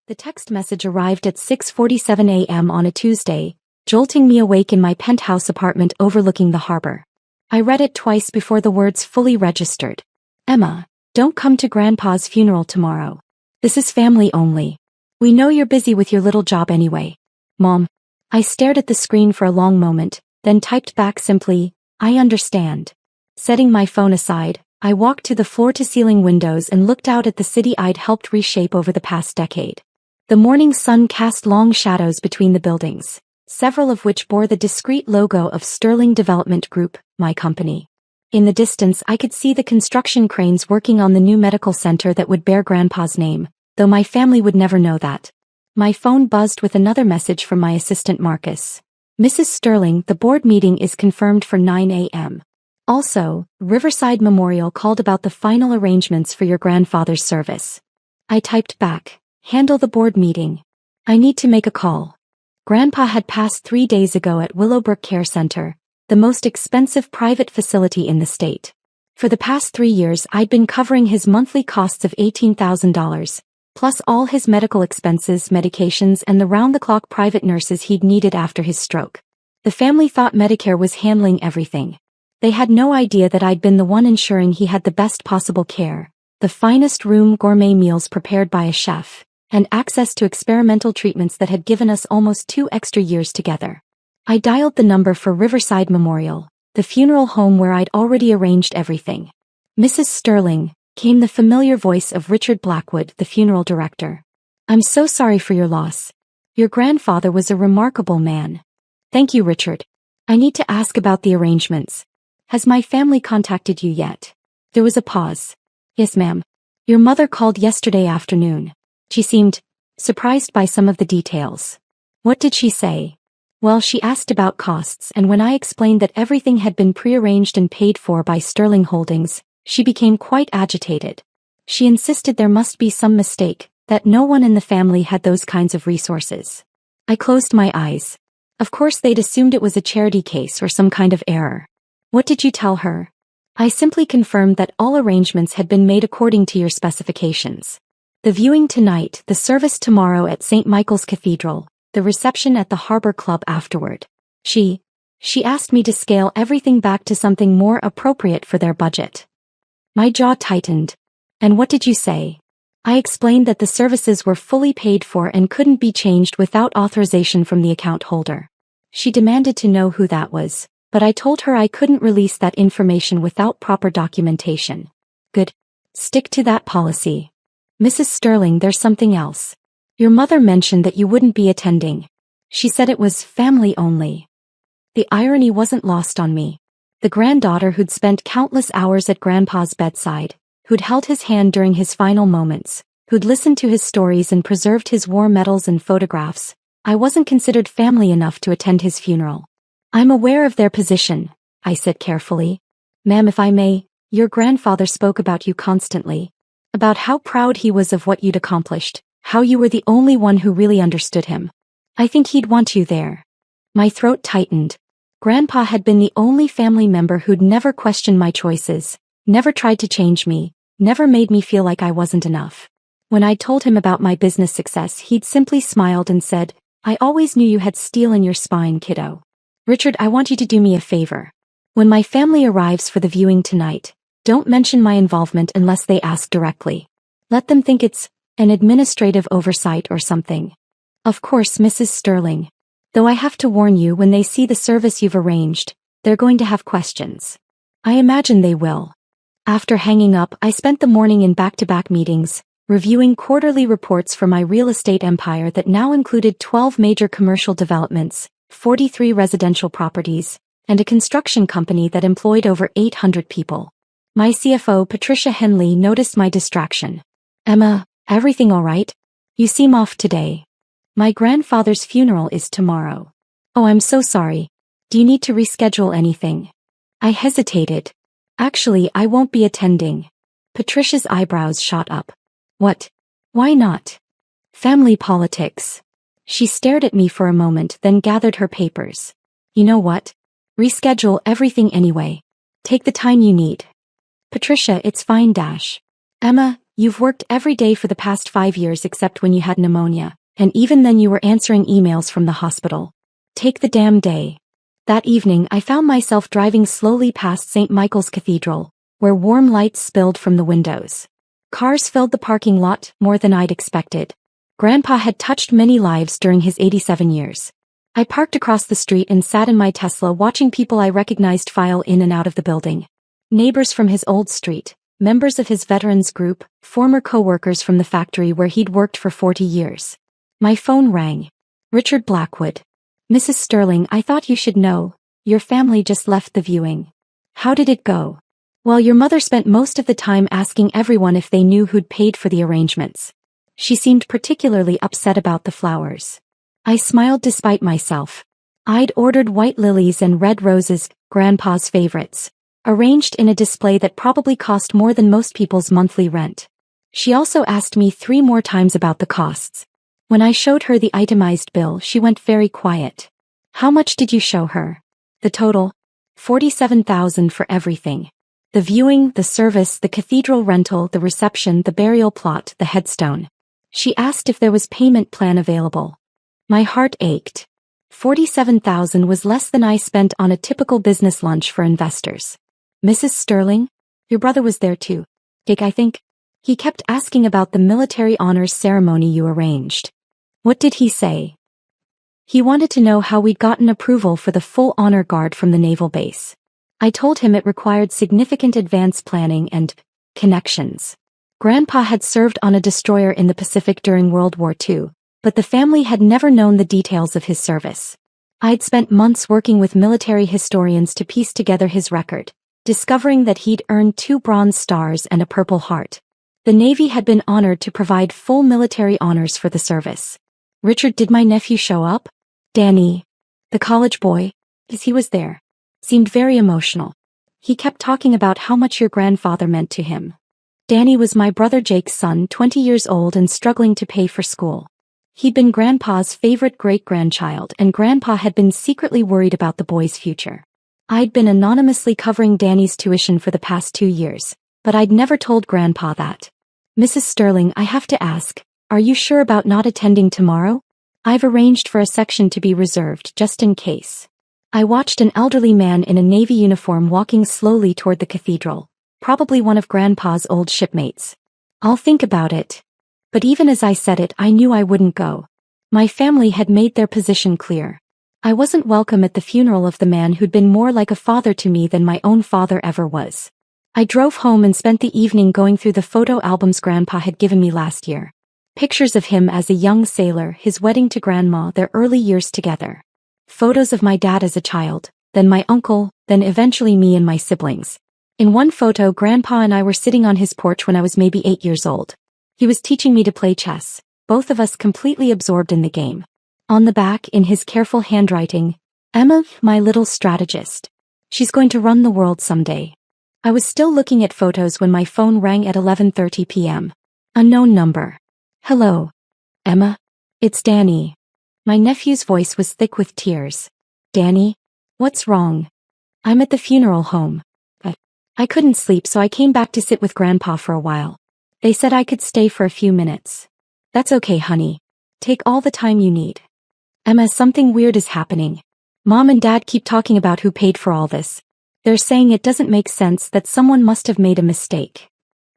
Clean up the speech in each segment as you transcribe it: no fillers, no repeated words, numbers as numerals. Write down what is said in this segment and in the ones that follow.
The text message arrived at 6:47 a.m. on a Tuesday, jolting me awake in my penthouse apartment overlooking the harbor. I read it twice before the words fully registered. Emma, don't come to Grandpa's funeral tomorrow. This is family only. We know you're busy with your little job anyway. Mom. I stared at the screen for a long moment, then typed back simply, I understand. Setting my phone aside, I walked to the floor-to-ceiling windows and looked out at the city I'd helped reshape over the past decade. The morning sun cast long shadows between the buildings, several of which bore the discreet logo of Sterling Development Group, my company. In the distance I could see the construction cranes working on the new medical center that would bear Grandpa's name, though my family would never know that. My phone buzzed with another message from my assistant Marcus. Mrs. Sterling, the board meeting is confirmed for 9 a.m. Also, Riverside Memorial called about the final arrangements for your grandfather's service. I typed back, handle the board meeting. I need to make a call. Grandpa had passed 3 days ago at Willowbrook Care Center, the most expensive private facility in the state. For the past 3 years I'd been covering his monthly costs of $18,000, plus all his medical expenses, medications and the round-the-clock private nurses he'd needed after his stroke. The family thought Medicare was handling everything. They had no idea that I'd been the one ensuring he had the best possible care, the finest room gourmet meals prepared by a chef, and access to experimental treatments that had given us almost 2 extra years together. I dialed the number for Riverside Memorial, the funeral home where I'd already arranged everything. Mrs. Sterling, came the familiar voice of Richard Blackwood, the funeral director. I'm so sorry for your loss. Your grandfather was a remarkable man. Thank you, Richard. I need to ask about the arrangements. Has my family contacted you yet? There was a pause. Yes, ma'am. Your mother called yesterday afternoon. She seemed surprised by some of the details. What did she say? Well, she asked about costs, and when I explained that everything had been prearranged and paid for by Sterling Holdings, she became quite agitated. She insisted there must be some mistake, that no one in the family had those kinds of resources. I closed my eyes. Of course they'd assumed it was a charity case or some kind of error. What did you tell her? I simply confirmed that all arrangements had been made according to your specifications. The viewing tonight, the service tomorrow at St. Michael's Cathedral, the reception at the Harbor Club afterward. She asked me to scale everything back to something more appropriate for their budget. My jaw tightened. And what did you say? I explained that the services were fully paid for and couldn't be changed without authorization from the account holder. She demanded to know who that was, but I told her I couldn't release that information without proper documentation. Good. Stick to that policy. Mrs. Sterling, there's something else. Your mother mentioned that you wouldn't be attending. She said it was family only. The irony wasn't lost on me. The granddaughter who'd spent countless hours at Grandpa's bedside, who'd held his hand during his final moments, who'd listened to his stories and preserved his war medals and photographs, I wasn't considered family enough to attend his funeral. I'm aware of their position, I said carefully. Ma'am, if I may, your grandfather spoke about you constantly. About how proud he was of what you'd accomplished, how you were the only one who really understood him. I think he'd want you there. My throat tightened. Grandpa had been the only family member who'd never questioned my choices, never tried to change me, never made me feel like I wasn't enough. When I told him about my business success, he'd simply smiled and said, I always knew you had steel in your spine, kiddo. Richard, I want you to do me a favor. When my family arrives for the viewing tonight, don't mention my involvement unless they ask directly. Let them think it's an administrative oversight or something. Of course, Mrs. Sterling. Though I have to warn you, when they see the service you've arranged, they're going to have questions. I imagine they will. After hanging up, I spent the morning in back-to-back meetings, reviewing quarterly reports for my real estate empire that now included 12 major commercial developments, 43 residential properties, and a construction company that employed over 800 people. My CFO, Patricia Henley, noticed my distraction. Emma, everything all right? You seem off today. My grandfather's funeral is tomorrow. Oh, I'm so sorry. Do you need to reschedule anything? I hesitated. Actually, I won't be attending. Patricia's eyebrows shot up. What? Why not? Family politics. She stared at me for a moment, then gathered her papers. You know what? Reschedule everything anyway. Take the time you need. Patricia, it's fine. Emma, You've worked every day for the past 5 years except when you had pneumonia, and even then you were answering emails from the hospital. Take the damn day. That evening I found myself driving slowly past St. Michael's Cathedral, where warm lights spilled from the windows. Cars filled the parking lot more than I'd expected. Grandpa had touched many lives during his 87 years. I parked across the street and sat in my Tesla watching people I recognized file in and out of the building. Neighbors from his old street, members of his veterans group, former co-workers from the factory where he'd worked for 40 years. My phone rang. Richard Blackwood. Mrs. Sterling, I thought you should know. Your family just left the viewing. How did it go? Well, your mother spent most of the time asking everyone if they knew who'd paid for the arrangements. She seemed particularly upset about the flowers. I smiled despite myself. I'd ordered white lilies and red roses, Grandpa's favorites, arranged in a display that probably cost more than most people's monthly rent. She also asked me 3 more times about the costs. When I showed her the itemized bill, she went very quiet. How much did you show her? The total? $47,000 for everything. The viewing, the service, the cathedral rental, the reception, the burial plot, the headstone. She asked if there was payment plan available. My heart ached. $47,000 was less than I spent on a typical business lunch for investors. Mrs. Sterling? Your brother was there too. Dick, I think. He kept asking about the military honors ceremony you arranged. What did he say? He wanted to know how we'd gotten approval for the full honor guard from the naval base. I told him it required significant advance planning and connections. Grandpa had served on a destroyer in the Pacific during World War II, but the family had never known the details of his service. I'd spent months working with military historians to piece together his record, discovering that he'd earned 2 Bronze Stars and a Purple Heart. The Navy had been honored to provide full military honors for the service. Richard, did my nephew show up? Danny, the college boy, as he was there, seemed very emotional. He kept talking about how much your grandfather meant to him. Danny was my brother Jake's son, 20 years old and struggling to pay for school. He'd been Grandpa's favorite great-grandchild, and Grandpa had been secretly worried about the boy's future. I'd been anonymously covering Danny's tuition for the past 2 years, but I'd never told Grandpa that. Mrs. Sterling, I have to ask, are you sure about not attending tomorrow? I've arranged for a section to be reserved just in case. I watched an elderly man in a Navy uniform walking slowly toward the cathedral, probably one of Grandpa's old shipmates. I'll think about it. But even as I said it, I knew I wouldn't go. My family had made their position clear. I wasn't welcome at the funeral of the man who'd been more like a father to me than my own father ever was. I drove home and spent the evening going through the photo albums Grandpa had given me last year. Pictures of him as a young sailor, his wedding to Grandma, their early years together. Photos of my dad as a child, then my uncle, then eventually me and my siblings. In one photo, Grandpa and I were sitting on his porch when I was maybe 8 years old. He was teaching me to play chess, both of us completely absorbed in the game. On the back, in his careful handwriting, Emma, my little strategist. She's going to run the world someday. I was still looking at photos when my phone rang at 11:30 p.m. Unknown number. Hello. Emma? It's Danny. My nephew's voice was thick with tears. Danny? What's wrong? I'm at the funeral home. But I couldn't sleep, so I came back to sit with Grandpa for a while. They said I could stay for a few minutes. That's okay, honey. Take all the time you need. Emma, something weird is happening. Mom and Dad keep talking about who paid for all this. They're saying it doesn't make sense, that someone must have made a mistake.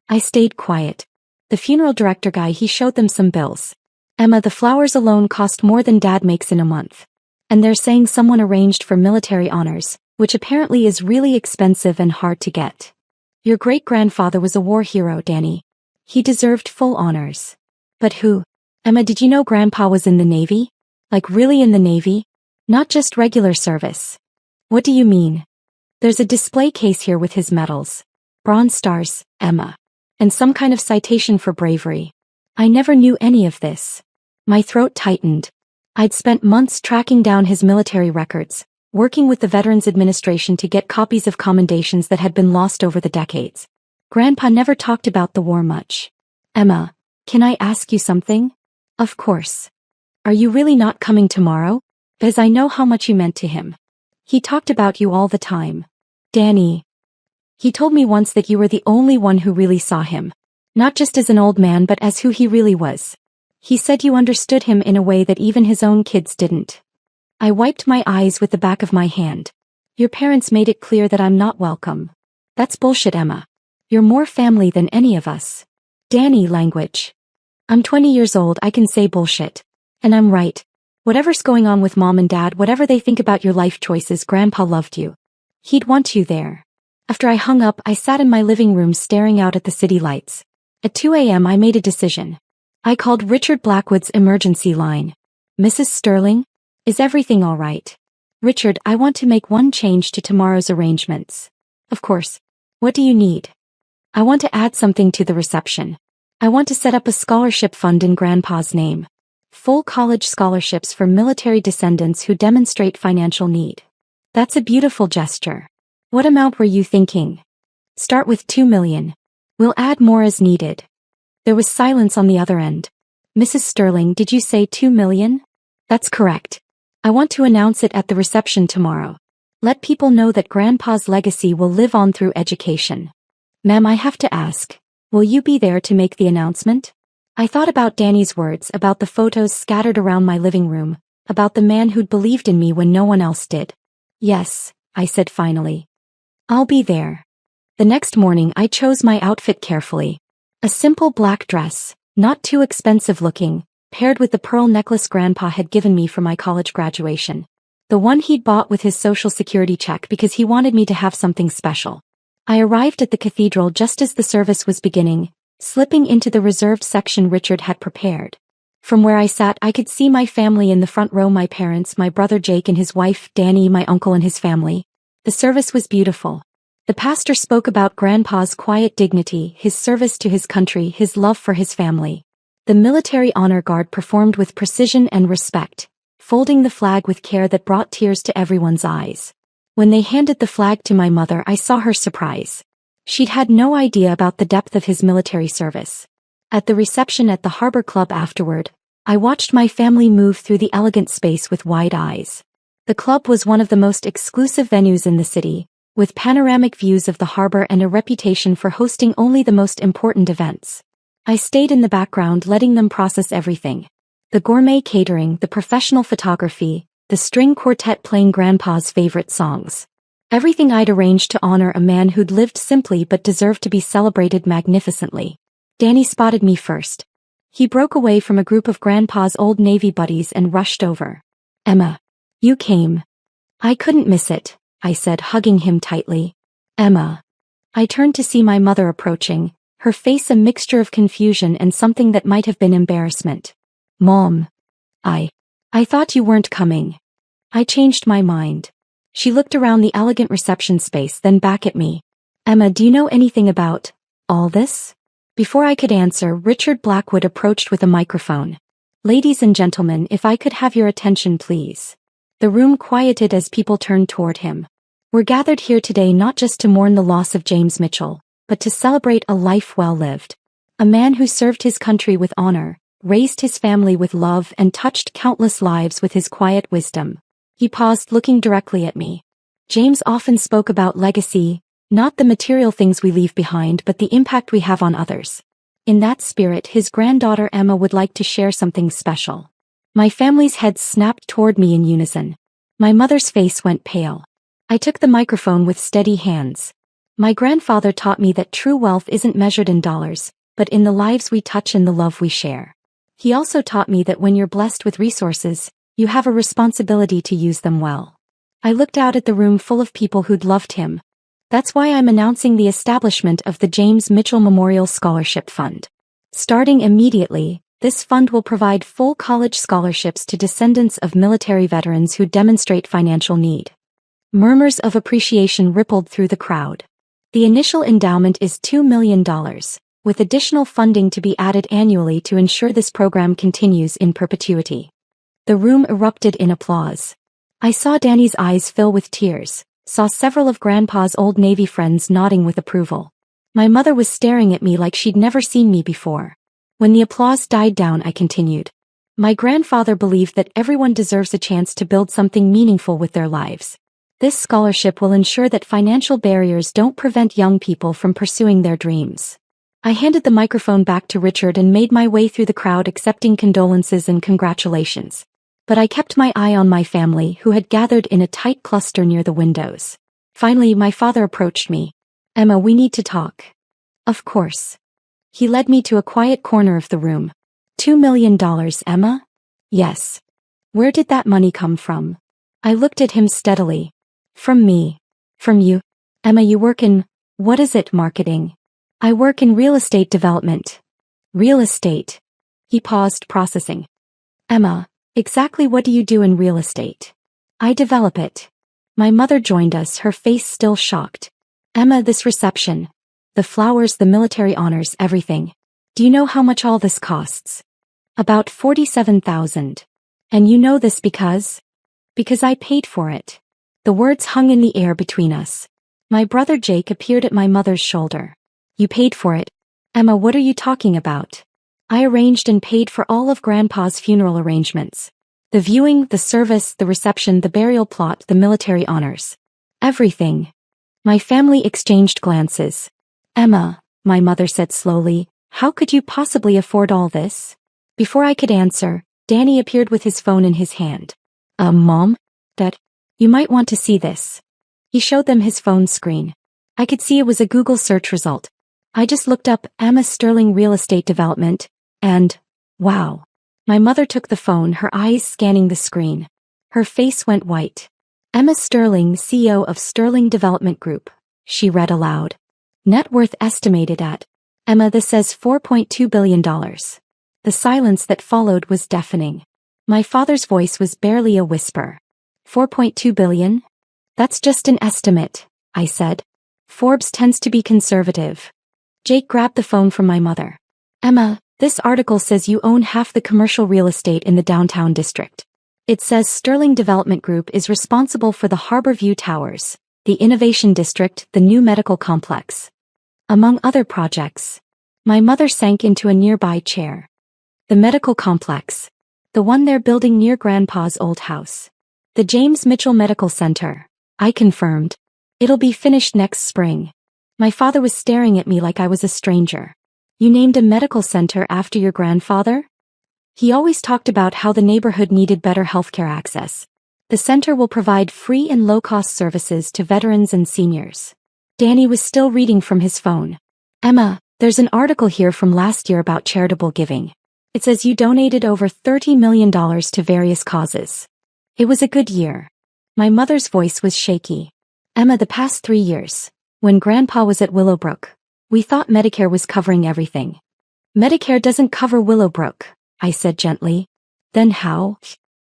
I stayed quiet. The funeral director guy, he showed them some bills. Emma, the flowers alone cost more than Dad makes in a month. And they're saying someone arranged for military honors, which apparently is really expensive and hard to get. Your great-grandfather was a war hero, Danny. He deserved full honors. But who? Emma, did you know Grandpa was in the Navy? Like really in the Navy? Not just regular service. What do you mean? There's a display case here with his medals. Bronze Stars, Emma. And some kind of citation for bravery. I never knew any of this. My throat tightened. I'd spent months tracking down his military records, working with the Veterans Administration to get copies of commendations that had been lost over the decades. Grandpa never talked about the war much. Emma, can I ask you something? Of course. Are you really not coming tomorrow? As I know how much you meant to him. He talked about you all the time. Danny. He told me once that you were the only one who really saw him. Not just as an old man but as who he really was. He said you understood him in a way that even his own kids didn't. I wiped my eyes with the back of my hand. Your parents made it clear that I'm not welcome. That's bullshit, Emma. You're more family than any of us. Danny language. I'm 20 years old, I can say bullshit. And I'm right. Whatever's going on with Mom and Dad, whatever they think about your life choices, Grandpa loved you. He'd want you there. After I hung up, I sat in my living room staring out at the city lights. At 2 a.m. I made a decision. I called Richard Blackwood's emergency line. Mrs. Sterling? Is everything all right? Richard, I want to make one change to tomorrow's arrangements. Of course. What do you need? I want to add something to the reception. I want to set up a scholarship fund in Grandpa's name. Full college scholarships for military descendants who demonstrate financial need. That's a beautiful gesture. What amount were you thinking? Start with $2 million. We'll add more as needed. There was silence on the other end. Mrs. Sterling, did you say $2 million? That's correct. I want to announce it at the reception tomorrow. Let people know that Grandpa's legacy will live on through education. Ma'am, I have to ask, will you be there to make the announcement? I thought about Danny's words, about the photos scattered around my living room, about the man who'd believed in me when no one else did. Yes, I said finally. I'll be there. The next morning I chose my outfit carefully. A simple black dress, not too expensive looking, paired with the pearl necklace Grandpa had given me for my college graduation. The one he'd bought with his Social Security check because he wanted me to have something special. I arrived at the cathedral just as the service was beginning, slipping into the reserved section Richard had prepared. From where I sat I could see my family in the front row, my parents, my brother Jake and his wife, Danny, my uncle and his family. The service was beautiful. The pastor spoke about Grandpa's quiet dignity, his service to his country, his love for his family. The military honor guard performed with precision and respect, folding the flag with care that brought tears to everyone's eyes. When they handed the flag to my mother, I saw her surprise. She'd had no idea about the depth of his military service. At the reception at the Harbor Club afterward, I watched my family move through the elegant space with wide eyes. The club was one of the most exclusive venues in the city, with panoramic views of the harbor and a reputation for hosting only the most important events. I stayed in the background letting them process everything. The gourmet catering, the professional photography, the string quartet playing Grandpa's favorite songs. Everything I'd arranged to honor a man who'd lived simply but deserved to be celebrated magnificently. Danny spotted me first. He broke away from a group of Grandpa's old Navy buddies and rushed over. Emma. You came. I couldn't miss it, I said, hugging him tightly. Emma. I turned to see my mother approaching, her face a mixture of confusion and something that might have been embarrassment. Mom. I thought you weren't coming. I changed my mind. She looked around the elegant reception space, then back at me. Emma, do you know anything about all this? Before I could answer, Richard Blackwood approached with a microphone. Ladies and gentlemen, if I could have your attention, please. The room quieted as people turned toward him. We're gathered here today not just to mourn the loss of James Mitchell, but to celebrate a life well lived. A man who served his country with honor, raised his family with love and touched countless lives with his quiet wisdom. He paused, looking directly at me. James often spoke about legacy, not the material things we leave behind but the impact we have on others. In that spirit, his granddaughter Emma would like to share something special. My family's heads snapped toward me in unison. My mother's face went pale. I took the microphone with steady hands. My grandfather taught me that true wealth isn't measured in dollars, but in the lives we touch and the love we share. He also taught me that when you're blessed with resources, you have a responsibility to use them well. I looked out at the room full of people who'd loved him. That's why I'm announcing the establishment of the James Mitchell Memorial Scholarship Fund. Starting immediately, this fund will provide full college scholarships to descendants of military veterans who demonstrate financial need. Murmurs of appreciation rippled through the crowd. The initial endowment is $2 million, with additional funding to be added annually to ensure this program continues in perpetuity. The room erupted in applause. I saw Danny's eyes fill with tears, saw several of Grandpa's old Navy friends nodding with approval. My mother was staring at me like she'd never seen me before. When the applause died down, I continued. My grandfather believed that everyone deserves a chance to build something meaningful with their lives. This scholarship will ensure that financial barriers don't prevent young people from pursuing their dreams. I handed the microphone back to Richard and made my way through the crowd accepting condolences and congratulations. But I kept my eye on my family who had gathered in a tight cluster near the windows. Finally, my father approached me. Emma, we need to talk. Of course. He led me to a quiet corner of the room. $2 million, Emma? Yes. Where did that money come from? I looked at him steadily. From me. From you. Emma, you work in, what is it, marketing? I work in real estate development. Real estate. He paused, processing. Emma, exactly what do you do in real estate? I develop it. My mother joined us, her face still shocked. Emma, this reception. The flowers, the military honors, everything. Do you know how much all this costs? About $47,000. And you know this because? Because I paid for it. The words hung in the air between us. My brother Jake appeared at my mother's shoulder. You paid for it? Emma, what are you talking about? I arranged and paid for all of Grandpa's funeral arrangements. The viewing, the service, the reception, the burial plot, the military honors. Everything. My family exchanged glances. Emma, my mother said slowly, how could you possibly afford all this? Before I could answer, Danny appeared with his phone in his hand. Mom? Dad? You might want to see this. He showed them his phone screen. I could see it was a Google search result. I just looked up Emma Sterling Real Estate Development, and, wow. My mother took the phone, her eyes scanning the screen. Her face went white. Emma Sterling, CEO of Sterling Development Group, she read aloud. Net worth estimated at, Emma, this says $4.2 billion. The silence that followed was deafening. My father's voice was barely a whisper. 4.2 billion? That's just an estimate, I said. Forbes tends to be conservative. Jake grabbed the phone from my mother. Emma, this article says you own half the commercial real estate in the downtown district. It says Sterling Development Group is responsible for the Harbor View Towers, the Innovation District, the new medical complex. Among other projects. My mother sank into a nearby chair. The medical complex. The one they're building near Grandpa's old house. The James Mitchell Medical Center. I confirmed. It'll be finished next spring. My father was staring at me like I was a stranger. You named a medical center after your grandfather? He always talked about how the neighborhood needed better healthcare access. The center will provide free and low-cost services to veterans and seniors. Danny was still reading from his phone. Emma, there's an article here from last year about charitable giving. It says you donated over $30 million to various causes. It was a good year. My mother's voice was shaky. Emma, the past 3 years, when Grandpa was at Willowbrook, we thought Medicare was covering everything. Medicare doesn't cover Willowbrook, I said gently. Then how?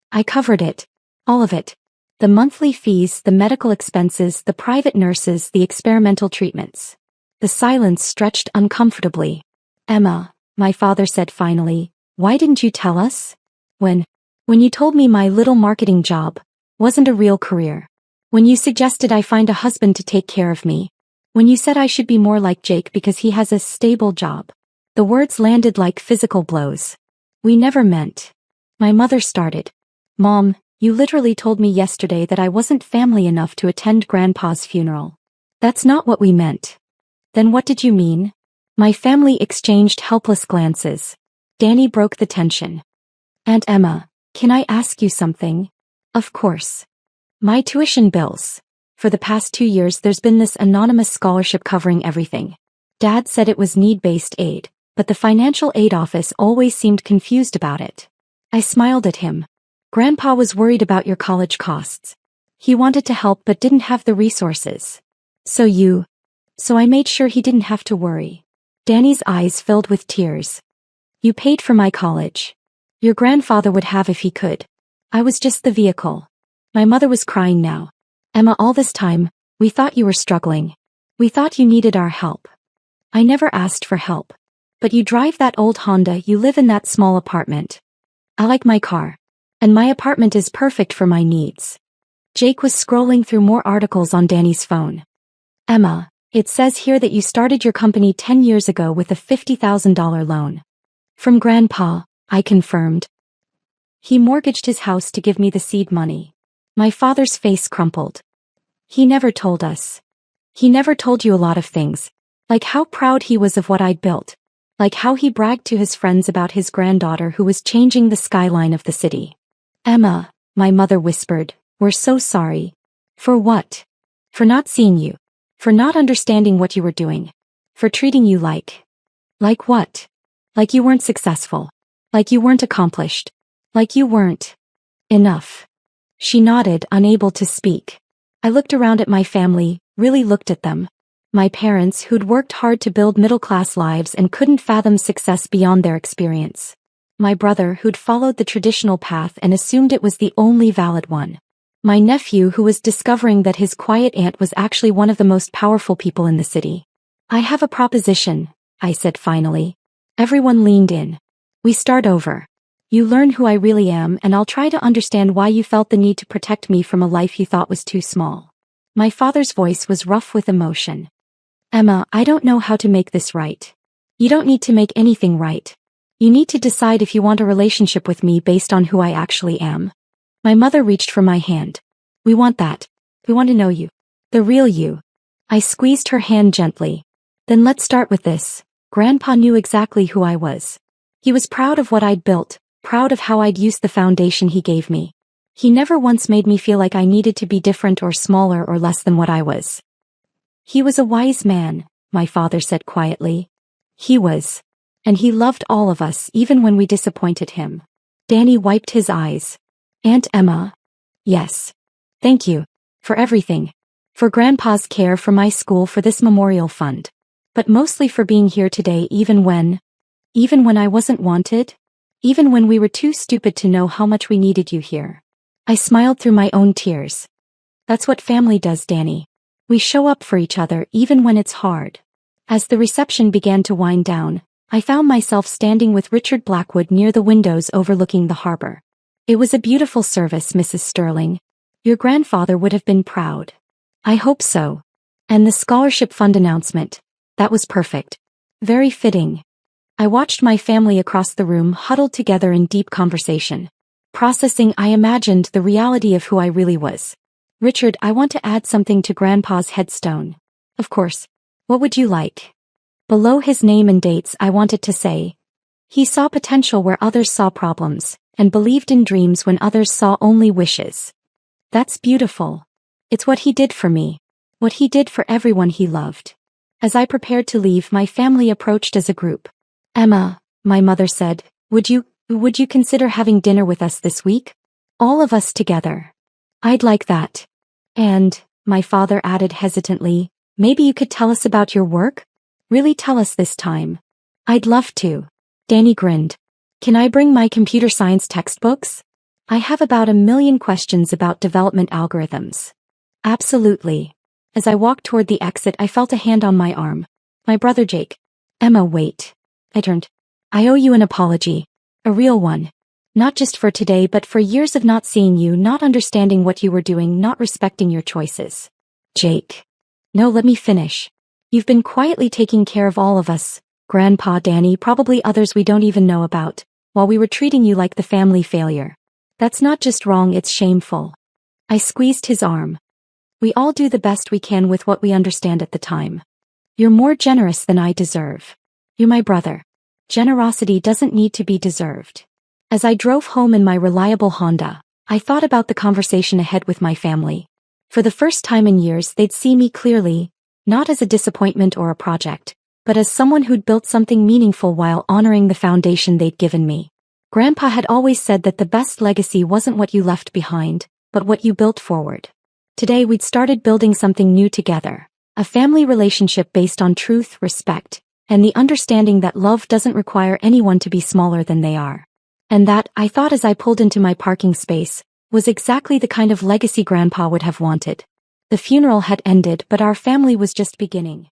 I covered it. All of it. The monthly fees, the medical expenses, the private nurses, the experimental treatments. The silence stretched uncomfortably. Emma, my father said finally, why didn't you tell us? When you told me my little marketing job wasn't a real career. When you suggested I find a husband to take care of me. When you said I should be more like Jake because he has a stable job. The words landed like physical blows. We never meant. My mother started. Mom, you literally told me yesterday that I wasn't family enough to attend Grandpa's funeral. That's not what we meant. Then what did you mean? My family exchanged helpless glances. Danny broke the tension. Aunt Emma, can I ask you something? Of course. My tuition bills. For the past 2 years there's been this anonymous scholarship covering everything. Dad said it was need-based aid, but the financial aid office always seemed confused about it. I smiled at him. Grandpa was worried about your college costs. He wanted to help but didn't have the resources. So I made sure he didn't have to worry. Danny's eyes filled with tears. You paid for my college. Your grandfather would have if he could. I was just the vehicle. My mother was crying now. Emma, all this time, we thought you were struggling. We thought you needed our help. I never asked for help. But you drive that old Honda, you live in that small apartment. I like my car. And my apartment is perfect for my needs. Jake was scrolling through more articles on Danny's phone. Emma, it says here that you started your company 10 years ago with a $50,000 loan. From Grandpa, I confirmed. He mortgaged his house to give me the seed money. My father's face crumpled. He never told us. He never told you a lot of things. Like how proud he was of what I'd built. Like how he bragged to his friends about his granddaughter who was changing the skyline of the city. Emma, my mother whispered, we're so sorry. For what? For not seeing you. For not understanding what you were doing. For treating you like. Like what? Like you weren't successful. Like you weren't accomplished. Like you weren't. Enough. She nodded, unable to speak. I looked around at my family, really looked at them. My parents who'd worked hard to build middle-class lives and couldn't fathom success beyond their experience. My brother who'd followed the traditional path and assumed it was the only valid one. My nephew who was discovering that his quiet aunt was actually one of the most powerful people in the city. I have a proposition, I said finally. Everyone leaned in. We start over. You learn who I really am and I'll try to understand why you felt the need to protect me from a life you thought was too small. My father's voice was rough with emotion. Emma, I don't know how to make this right. You don't need to make anything right. You need to decide if you want a relationship with me based on who I actually am. My mother reached for my hand. We want that. We want to know you. The real you. I squeezed her hand gently. Then let's start with this. Grandpa knew exactly who I was. He was proud of what I'd built, proud of how I'd used the foundation he gave me. He never once made me feel like I needed to be different or smaller or less than what I was. He was a wise man, my father said quietly. He was. And he loved all of us even when we disappointed him. Danny wiped his eyes. Aunt Emma? Yes. Thank you. For everything. For Grandpa's care, for my school, for this memorial fund. But mostly for being here today even when I wasn't wanted? Even when we were too stupid to know how much we needed you here. I smiled through my own tears. That's what family does, Danny. We show up for each other even when it's hard. As the reception began to wind down, I found myself standing with Richard Blackwood near the windows overlooking the harbor. It was a beautiful service, Mrs. Sterling. Your grandfather would have been proud. I hope so. And the scholarship fund announcement. That was perfect. Very fitting. I watched my family across the room huddled together in deep conversation. Processing, I imagined the reality of who I really was. Richard, I want to add something to Grandpa's headstone. Of course. What would you like? Below his name and dates, I wanted to say. He saw potential where others saw problems, and believed in dreams when others saw only wishes. That's beautiful. It's what he did for me. What he did for everyone he loved. As I prepared to leave, my family approached as a group. Emma, my mother said, would you consider having dinner with us this week? All of us together. I'd like that. And, my father added hesitantly, maybe you could tell us about your work? Really tell us this time. I'd love to. Danny grinned. Can I bring my computer science textbooks? I have about 1,000,000 questions about development algorithms. Absolutely. As I walked toward the exit, I felt a hand on my arm. My brother Jake. Emma, wait. I turned. I owe you an apology. A real one. Not just for today but for years of not seeing you, not understanding what you were doing, not respecting your choices. Jake. No, let me finish. You've been quietly taking care of all of us, Grandpa, Danny, probably others we don't even know about, while we were treating you like the family failure. That's not just wrong, it's shameful. I squeezed his arm. We all do the best we can with what we understand at the time. You're more generous than I deserve. You're my brother. Generosity doesn't need to be deserved. As I drove home in my reliable Honda, I thought about the conversation ahead with my family. For the first time in years, they'd see me clearly, not as a disappointment or a project, but as someone who'd built something meaningful while honoring the foundation they'd given me. Grandpa had always said that the best legacy wasn't what you left behind, but what you built forward. Today we'd started building something new together, a family relationship based on truth, respect, and the understanding that love doesn't require anyone to be smaller than they are. And that, I thought as I pulled into my parking space, was exactly the kind of legacy Grandpa would have wanted. The funeral had ended, but our family was just beginning.